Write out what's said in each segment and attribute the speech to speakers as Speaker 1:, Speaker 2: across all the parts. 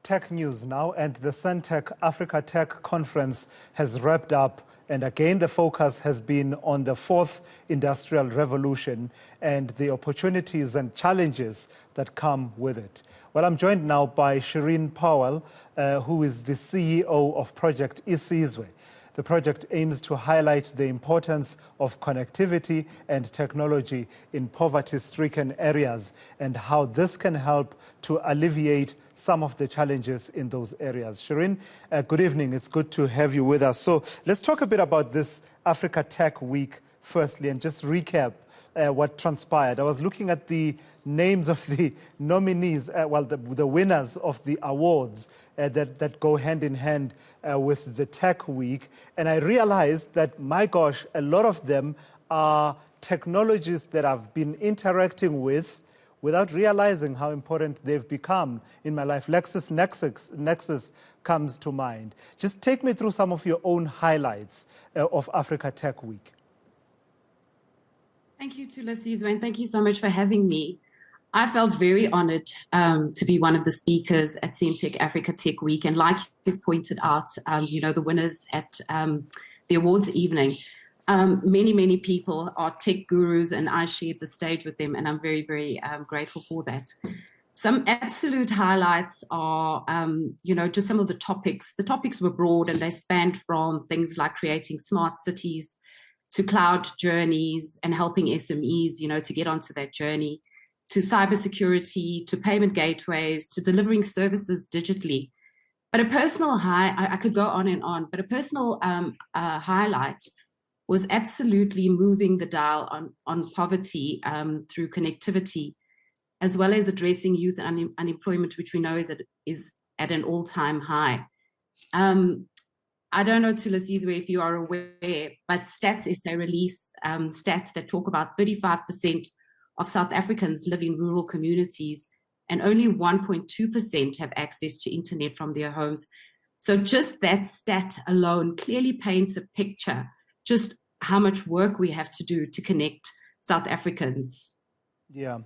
Speaker 1: tech news now, and the Sentech Africa Tech conference has wrapped up. And again, the focus has been on the fourth industrial revolution and the opportunities and challenges that come with it. Well, I'm joined now by Shireen Powell, who is the CEO of Project Isizwe. The project aims to highlight the importance of connectivity and technology in poverty-stricken areas and how this can help to alleviate some of the challenges in those areas. Shireen, good evening. It's good to have you with us. So let's talk a bit about this Africa Tech Week firstly and just recap what transpired. I was looking at the names of the nominees, the winners of the awards that go hand in hand with the Tech Week. And I realized that, my gosh, a lot of them are technologies that I've been interacting with without realizing how important they've become in my life. Nexus comes to mind. Just take me through some of your own highlights of Africa Tech Week.
Speaker 2: Thank you to Isizwe, and thank you so much for having me. I felt very honored to be one of the speakers at Sentech Africa Tech Week. And like you've pointed out, the winners at the awards evening, many people are tech gurus, and I shared the stage with them, and I'm very, very grateful for that. Some absolute highlights are, just some of the topics. The topics were broad, and they spanned from things like creating smart cities to cloud journeys and helping SMEs, to get onto that journey, to cybersecurity, to payment gateways, to delivering services digitally. But a personal I could go on and on, but a personal highlight was absolutely moving the dial on poverty through connectivity, as well as addressing youth unemployment, which we know is at an all-time high. I don't know, Isizwe, if you are aware, but Stats SA released stats that talk about 35% of South Africans live in rural communities, and only 1.2% have access to internet from their homes. So just that stat alone clearly paints a picture just how much work we have to do to connect South Africans.
Speaker 1: Yeah.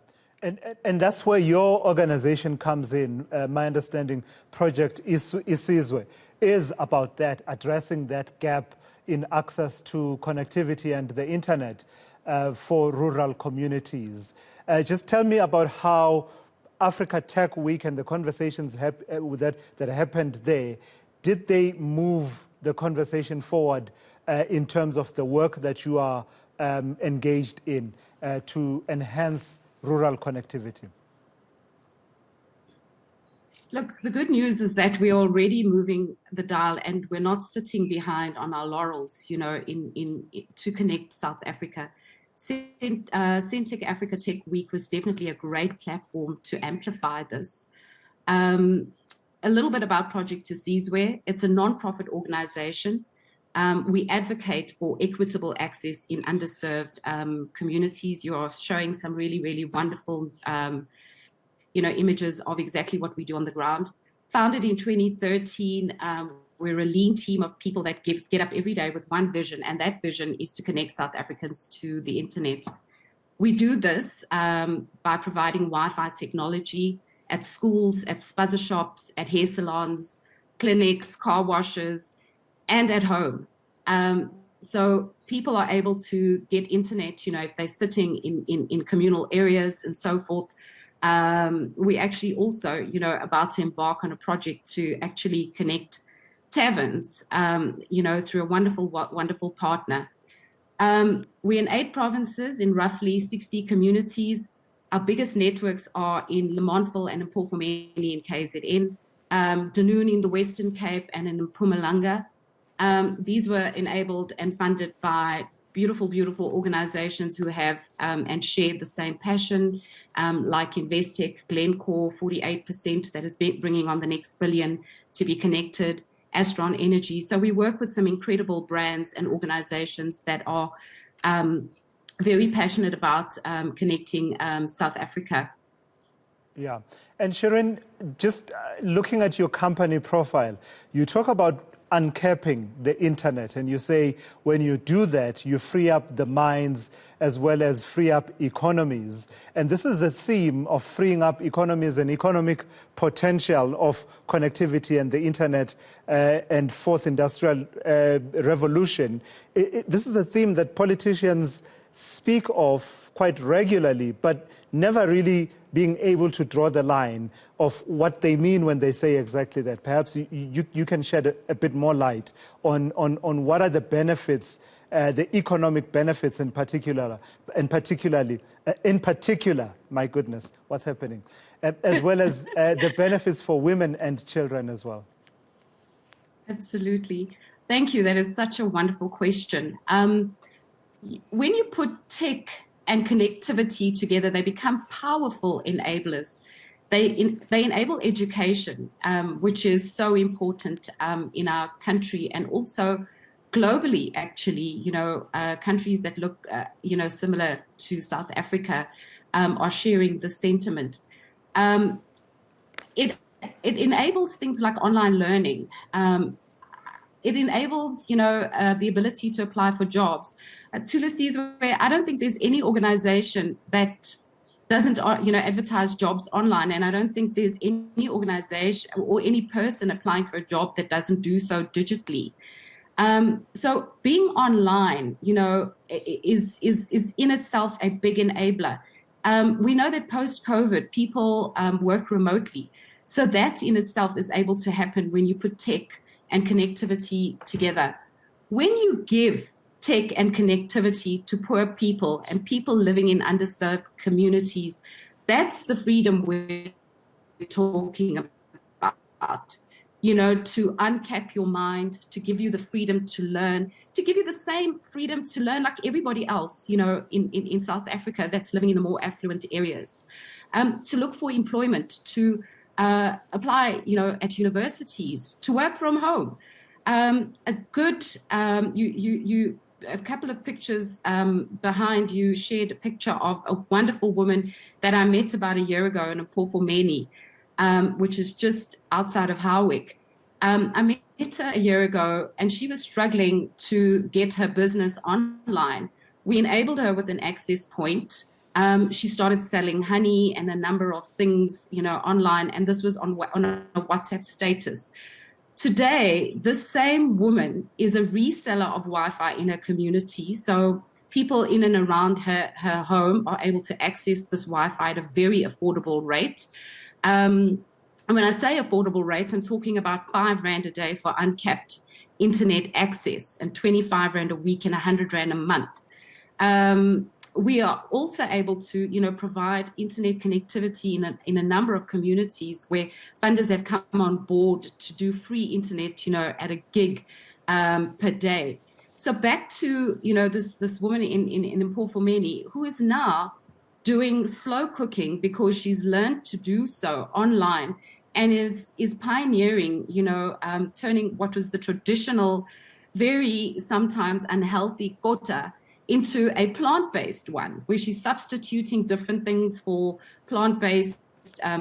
Speaker 1: And that's where your organization comes in. My understanding, Project Isizwe is about that, addressing that gap in access to connectivity and the internet for rural communities. Just tell me about how Africa Tech Week and the conversations that happened there, did they move the conversation forward in terms of the work that you are engaged in to enhance rural connectivity?
Speaker 2: Look, the good news is that we're already moving the dial, and we're not sitting behind on our laurels, to connect South Africa. Sentech Africa Tech Week was definitely a great platform to amplify this. A little bit about Project Isizwe. It's a non-profit organization. We advocate for equitable access in underserved communities. You are showing some really, really wonderful, images of exactly what we do on the ground. Founded in 2013, we're a lean team of people that get up every day with one vision, and that vision is to connect South Africans to the internet. We do this by providing Wi-Fi technology at schools, at spuzzer shops, at hair salons, clinics, car washes, and at home. So people are able to get internet, if they're sitting in communal areas and so forth. We actually also, about to embark on a project to actually connect taverns, through a wonderful partner. We're in 8 provinces in roughly 60 communities. Our biggest networks are in Lemontville and in Mpumalanga in KZN, Dunoon in the Western Cape and in Mpumalanga. These were enabled and funded by beautiful organizations who have and share the same passion, like Investec, Glencore, 48% that is bringing on the next billion to be connected, Astron Energy. So we work with some incredible brands and organizations that are very passionate about connecting South Africa.
Speaker 1: Yeah. And Shireen, just looking at your company profile, you talk about uncapping the internet. And you say when you do that, you free up the minds as well as free up economies. And this is a theme of freeing up economies and economic potential of connectivity and the internet and fourth industrial revolution. This is a theme that politicians speak of quite regularly, but never really being able to draw the line of what they mean when they say exactly that. Perhaps you can shed a bit more light on what are the benefits, the economic benefits in particular, my goodness, what's happening, as well as the benefits for women and children as well.
Speaker 2: Absolutely. Thank you. That is such a wonderful question. When you put tech and connectivity together, they become powerful enablers. They enable education, which is so important in our country and also globally, actually. Countries that look, similar to South Africa are sharing the sentiment. It enables things like online learning. It enables, the ability to apply for jobs. Isizwe, I don't think there's any organization that doesn't, advertise jobs online. And I don't think there's any organization or any person applying for a job that doesn't do so digitally. So being online, is in itself a big enabler. We know that post-COVID, people work remotely. So that in itself is able to happen when you put tech and connectivity together. When you give tech and connectivity to poor people and people living in underserved communities, that's the freedom we're talking about. To uncap your mind, to give you the freedom to learn, to give you the same freedom to learn like everybody else, in South Africa that's living in the more affluent areas. To look for employment, to apply, at universities, to work from home. A couple of pictures behind you shared a picture of a wonderful woman that I met about a year ago in Mpofu, which is just outside of Howick. I met her a year ago and she was struggling to get her business online. We enabled her with an access point. She started selling honey and a number of things, online, and this was on a WhatsApp status. Today, this same woman is a reseller of Wi-Fi in her community. So people in and around her home are able to access this Wi-Fi at a very affordable rate. And when I say affordable rate, I'm talking about 5 Rand a day for uncapped internet access and 25 Rand a week and 100 Rand a month. We are also able to, provide internet connectivity in a number of communities where funders have come on board to do free internet, at a gig per day. So back to, this woman in Mpofu who is now doing slow cooking because she's learned to do so online and is pioneering, turning what was the traditional, very sometimes unhealthy kota into a plant-based one, where she's substituting different things for plant-based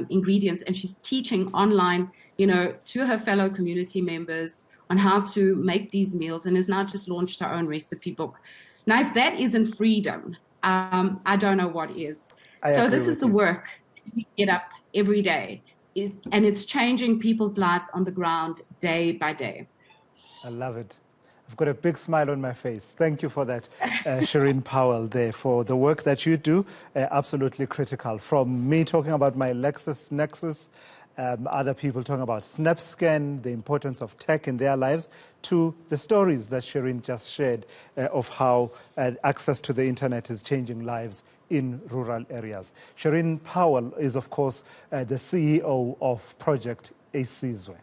Speaker 2: ingredients, and she's teaching online, to her fellow community members on how to make these meals, and has now just launched her own recipe book. Now, if that isn't freedom, I don't know what is. So this is the work we get up every day, and it's changing people's lives on the ground day by day.
Speaker 1: I love it. I've got a big smile on my face. Thank you for that, Shireen Powell, there, for the work that you do. Absolutely critical. From me talking about my LexisNexis, other people talking about SnapScan, the importance of tech in their lives, to the stories that Shireen just shared of how access to the internet is changing lives in rural areas. Shireen Powell is, of course, the CEO of Project Isizwe.